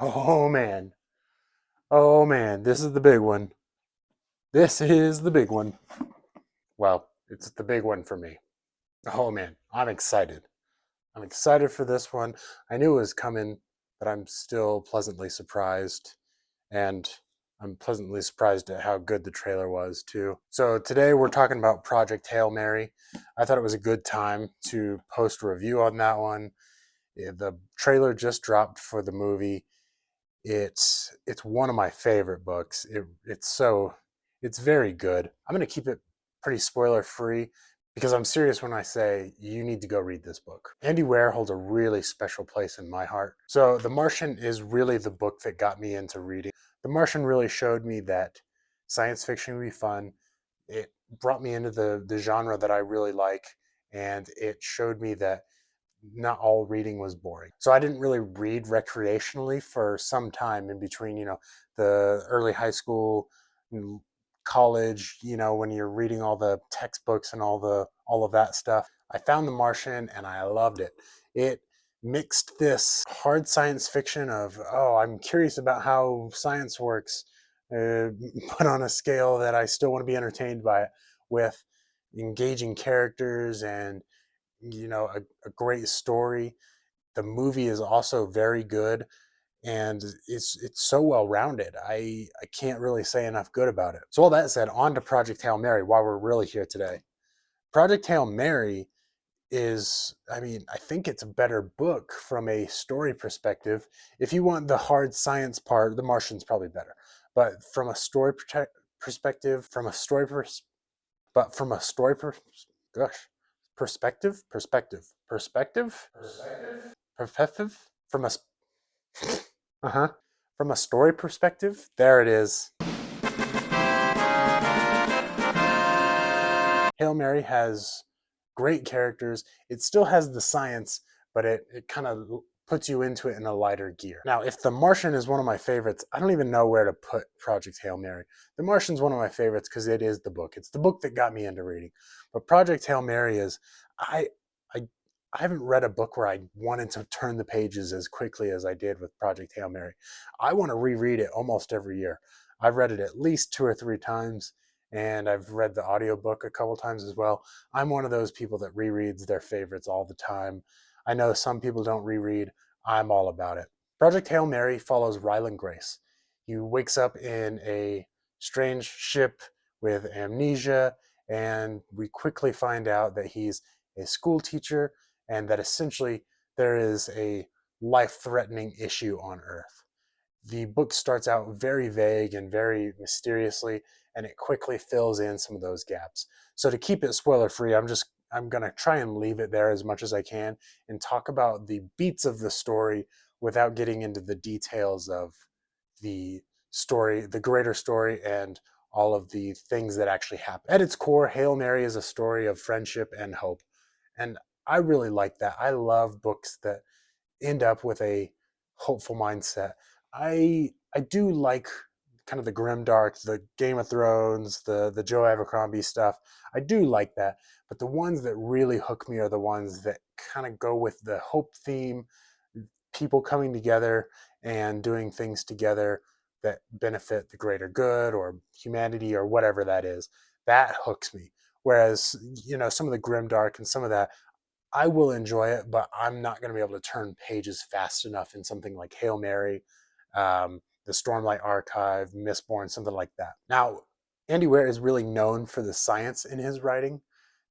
Oh man. Oh man, this is the big one. This is the big one. Well, it's the big one for me. Oh man, I'm excited. I'm excited for this one. I knew it was coming, but I'm still pleasantly surprised. And I'm pleasantly surprised at how good the trailer was, too. So today we're talking about Project Hail Mary. I thought it was a good time to post a review on that one. The trailer just dropped for the movie. It's one of my favorite books. It's very good. I'm going to keep it pretty spoiler free because I'm serious when I say you need to go read this book. Andy Weir holds a really special place in my heart. So The Martian is really the book that got me into reading. The Martian really showed me that science fiction can be fun. It brought me into the genre that I really like, and it showed me that not all reading was boring. So I didn't really read recreationally for some time in between, the early high school, college, when you're reading all the textbooks and all of that stuff. I found The Martian and I loved it. It mixed this hard science fiction of, oh, I'm curious about how science works, but on a scale that I still want to be entertained by it, with engaging characters and a great story. The movie is also very good, and it's so well rounded. I can't really say enough good about it. So all that said, on to Project Hail Mary. While we're really here today, Project Hail Mary is, I mean, I think it's a better book from a story perspective. If you want the hard science part, The Martian's probably better. But from a story perspective, but from a story gosh, perspective from a uh-huh from a story perspective, there it is. Hail Mary has great characters. It still has the science, but it kind of puts you into it in a lighter gear. Now, if The Martian is one of my favorites, I don't even know where to put Project Hail Mary. The Martian's one of my favorites because it is the book. It's the book that got me into reading. But Project Hail Mary is, I I I haven't read a book where I wanted to turn the pages as quickly as I did with Project Hail Mary. I want to reread it almost every year. I've read it at least 2 or 3 times, and I've read the audiobook a couple times as well. I'm one of those people that rereads their favorites all the time. I know some people don't reread. I'm all about it. Project Hail Mary follows Ryland Grace. He wakes up in a strange ship with amnesia, and we quickly find out that he's a school teacher and that essentially there is a life threatening issue on Earth. The book starts out very vague and very mysteriously, and it quickly fills in some of those gaps. So to keep it spoiler free, I'm going to try and leave it there as much as I can and talk about the beats of the story without getting into the details of the story, the greater story, and all of the things that actually happen. At its core, Hail Mary is a story of friendship and hope. And I really like that. I love books that end up with a hopeful mindset. I do like kind of the grimdark, the Game of Thrones, the Joe Abercrombie stuff. I do like that, but the ones that really hook me are the ones that kind of go with the hope theme, people coming together and doing things together that benefit the greater good or humanity or whatever that is. That hooks me. Whereas, some of the grimdark and some of that, I will enjoy it, but I'm not going to be able to turn pages fast enough in something like Hail Mary, the Stormlight Archive, Mistborn, something like that. Now, Andy Weir is really known for the science in his writing.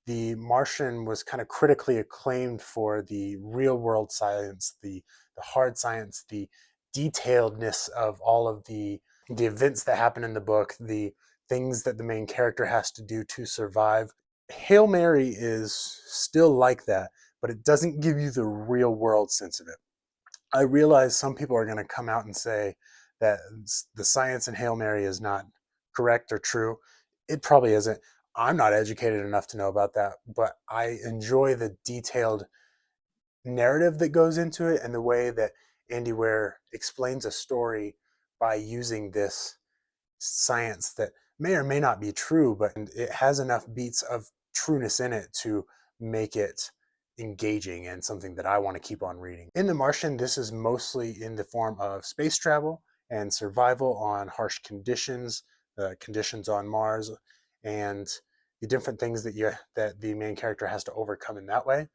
The Martian was kind of critically acclaimed for the real world science, the hard science, the detailedness of all of the events that happen in the book, the things that the main character has to do to survive. Hail Mary is still like that, but it doesn't give you the real world sense of it. I realize some people are going to come out and say that the science in Hail Mary is not correct or true. It probably isn't. I'm not educated enough to know about that, but I enjoy the detailed narrative that goes into it and the way that Andy Weir explains a story by using this science that may or may not be true, but it has enough beats of trueness in it to make it engaging and something that I want to keep on reading. In The Martian, this is mostly in the form of space travel and survival on harsh conditions, conditions on Mars, and the different things that the main character has to overcome in that way.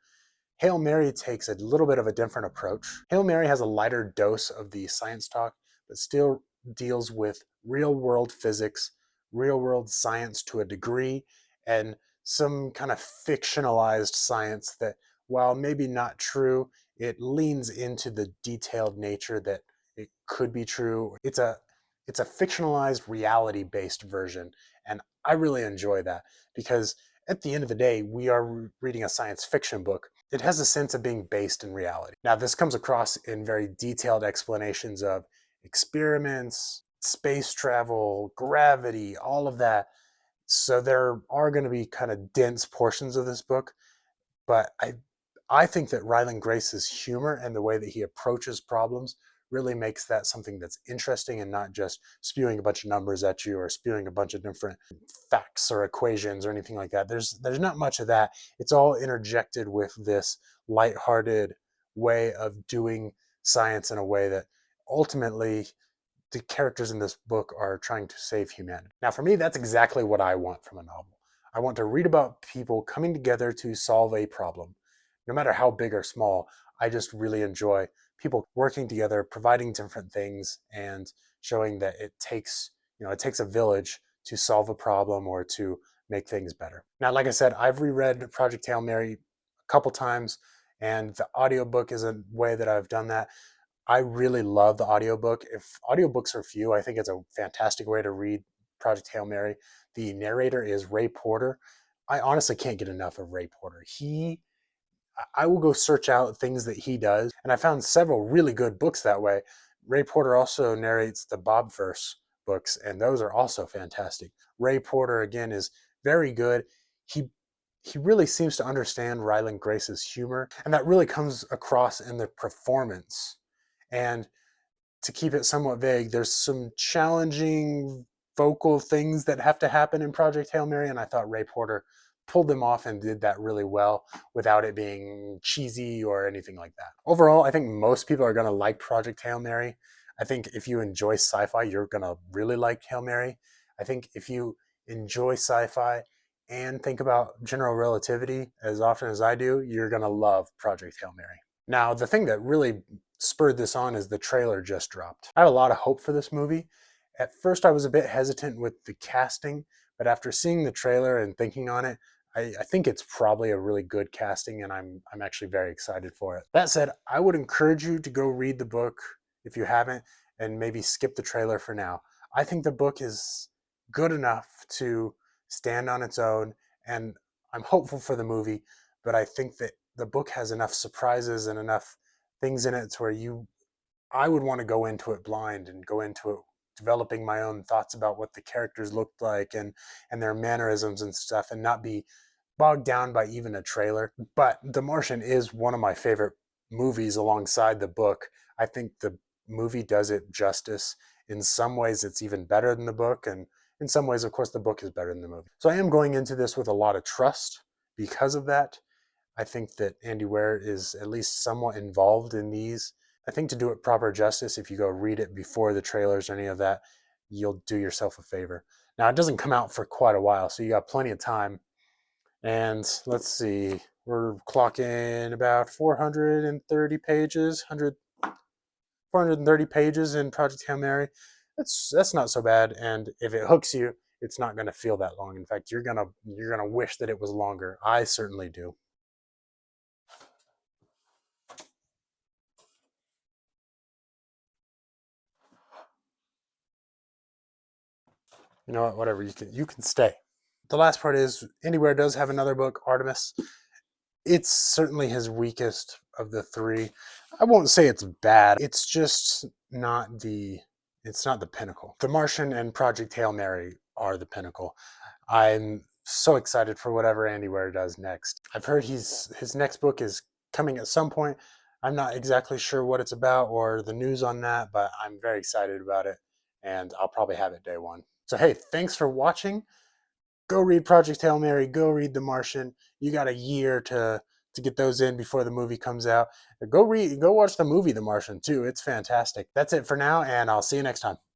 Hail Mary takes a little bit of a different approach. Hail Mary has a lighter dose of the science talk, but still deals with real world physics, real world science to a degree, and some kind of fictionalized science that, while maybe not true, it leans into the detailed nature that it could be true. It's a fictionalized reality based version, and I really enjoy that because at the end of the day, we are reading a science fiction book. It has a sense of being based in reality. Now, this comes across in very detailed explanations of experiments, space travel, gravity, all of that. So there are going to be kind of dense portions of this book, but I think that Ryland Grace's humor and the way that he approaches problems really makes that something that's interesting and not just spewing a bunch of numbers at you or spewing a bunch of different facts or equations or anything like that. There's not much of that. It's all interjected with this lighthearted way of doing science in a way that ultimately the characters in this book are trying to save humanity. Now, for me, that's exactly what I want from a novel. I want to read about people coming together to solve a problem. No matter how big or small, I just really enjoy people working together, providing different things, and showing that it takes a village to solve a problem or to make things better. Now, like I said, I've reread Project Hail Mary a couple times, and the audiobook is a way that I've done that. I really love the audiobook. If audiobooks are few, I think it's a fantastic way to read Project Hail Mary. The narrator is Ray Porter. I honestly can't get enough of Ray Porter. I will go search out things that he does, and I found several really good books that way. Ray Porter also narrates the Bobverse books, and those are also fantastic. Ray Porter again is very good. He he really seems to understand Ryland Grace's humor, and that really comes across in the performance. And to keep it somewhat vague, there's some challenging vocal things that have to happen in Project Hail Mary, and I thought Ray Porter pulled them off and did that really well without it being cheesy or anything like that. Overall, I think most people are going to like Project Hail Mary. I think if you enjoy sci-fi, you're going to really like Hail Mary. I think if you enjoy sci-fi and think about general relativity as often as I do, you're going to love Project Hail Mary. Now, the thing that really spurred this on is the trailer just dropped. I have a lot of hope for this movie. At first, I was a bit hesitant with the casting, but after seeing the trailer and thinking on it, I think it's probably a really good casting, and I'm actually very excited for it. That said, I would encourage you to go read the book if you haven't, and maybe skip the trailer for now. I think the book is good enough to stand on its own, and I'm hopeful for the movie, but I think that the book has enough surprises and enough things in it to where I would want to go into it blind and go into it developing my own thoughts about what the characters looked like and their mannerisms and stuff, and not be bogged down by even a trailer. But The Martian is one of my favorite movies alongside the book. I think the movie does it justice. In some ways it's even better than the book, and in some ways of course the book is better than the movie. So I am going into this with a lot of trust because of that. I think that Andy Weir is at least somewhat involved in these. I think to do it proper justice, if you go read it before the trailers or any of that, you'll do yourself a favor. Now, it doesn't come out for quite a while, so you got plenty of time. And let's see, we're clocking about 430 pages, 430 pages in Project Hail Mary. That's not so bad, and if it hooks you, it's not going to feel that long. In fact, you're gonna wish that it was longer. I certainly do. You know what? Whatever. You can stay. The last part is Anywhere does have another book, Artemis. It's certainly his weakest of the three. I won't say it's bad. It's just not the pinnacle. The Martian and Project Hail Mary are the pinnacle. I'm so excited for whatever Andy Weir does next. I've heard his next book is coming at some point. I'm not exactly sure what it's about or the news on that, but I'm very excited about it, and I'll probably have it day one. So hey, thanks for watching. Go read Project Hail Mary. Go read The Martian. You got a year to to get those in before the movie comes out. Go watch the movie The Martian too. It's fantastic. That's it for now, and I'll see you next time.